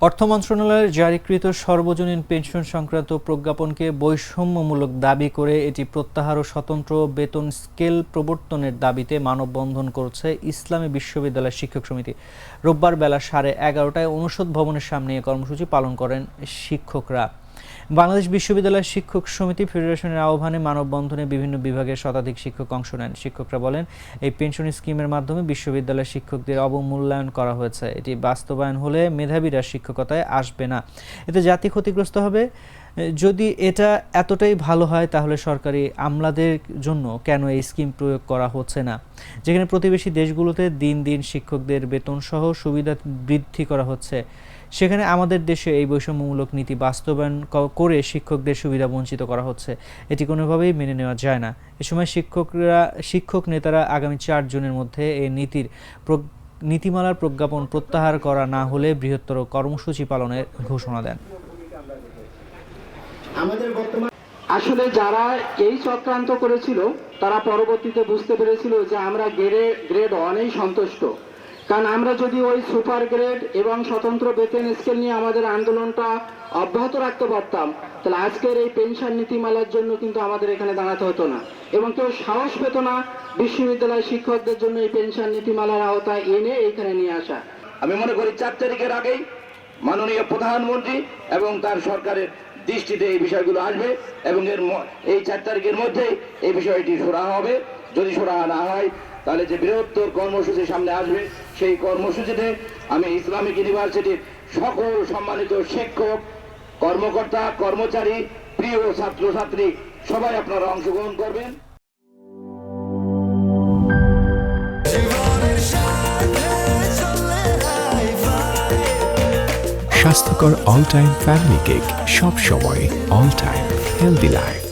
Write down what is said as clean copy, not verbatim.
অর্থ মন্ত্রণালয়ের জারিকৃত সর্বজনীন পেনশন সংক্রান্ত প্রজ্ঞাপনকে বৈষম্যমূলক দাবি করে এটি প্রত্যাহার ও স্বতন্ত্র বেতন স্কেল প্রবর্তনের দাবিতে মানববন্ধন করছে ইসলামী বিশ্ববিদ্যালয় শিক্ষক সমিতি। রোববার বেলা 11:30টায় অনুষদ ভবনের সামনে এ কর্মসূচি পালন করেন শিক্ষকরা। বাংলাদেশ বিশ্ববিদ্যালয় শিক্ষক সমিতি ফেডারেশনের আহ্বানে মানববন্ধনে বিভিন্ন বিভাগের শতাধিক শিক্ষক অংশ নেন। শিক্ষকরা বলেন, এই পেনশন স্কিমের মাধ্যমে বিশ্ববিদ্যালয়ের শিক্ষকদের অবমূল্যায়ন করা হয়েছে। এটি বাস্তবায়ন হলে মেধাবীরা শিক্ষকতায় আসবে না, এতে জাতি ক্ষতিগ্রস্ত হবে। যদি এটা এতটাই ভালো হয় তাহলে সরকারি আমলাদের জন্য কেন এই স্কিম প্রয়োগ করা হচ্ছে না, যেখানে প্রতিবেশী দেশগুলোতে দিন দিন শিক্ষকদের বেতনসহ সুবিধা বৃদ্ধি করা হচ্ছে, সেখানে আমাদের দেশে এই বৈষম্যমূলক নীতি বাস্তবায়ন করে শিক্ষকদের সুবিধা বঞ্চিত করা হচ্ছে। এটি কোনোভাবেই মেনে নেওয়া যায় না। এ সময় শিক্ষক নেতারা আগামী 4 জুনের মধ্যে এই নীতিমালার প্রজ্ঞাপন প্রত্যাহার করা না হলে বৃহত্তর কর্মসূচি পালনের ঘোষণা দেন। আসলে যারা এই চক্রান্ত করেছিল তারা পরবর্তীতে বুঝতে পেরেছিল যে আমরা গ্রেড 1-এই সন্তুষ্ট, কারণ আমরা যদি ওই সুপার গ্রেড এবং স্বতন্ত্র বেতন স্কেল নিয়ে আমাদের আন্দোলনটা অব্যাহত রাখতে পারতাম, তাহলে আজকের এই পেনশন নীতিমালার জন্য কিন্তু আমাদের এখানে দাঁড়াতে হতো না এবং কেউ সাহস পেত না বিশ্ববিদ্যালয় শিক্ষকদের জন্য এই পেনশন নীতিমালার আওতায় এনে এইখানে নিয়ে আসা। আমি মনে করি 4 তারিখের আগেই মাননীয় প্রধানমন্ত্রী এবং তার সরকারের দৃষ্টিতে এই বিষয়গুলো আসবে এবং এই 4 তারিখের মধ্যে এই বিষয়টি সুরাহা হবে। যদি সুরাহা না হয় তাহলে যে বৃহত্তর কর্মসূচি সামনে আসবে, সেই কর্মসূচিতে আমি ইসলামিক ইউনিভার্সিটির সকল সম্মানিত শিক্ষক, কর্মকর্তা, কর্মচারী, প্রিয় ছাত্রছাত্রী সবাই আপনারা অংশগ্রহণ করবেন। স্বাস্থ্যকর অল টাইম ফ্যামিলি কেক, সব সময় অল টাইম হেলদি লাইফ।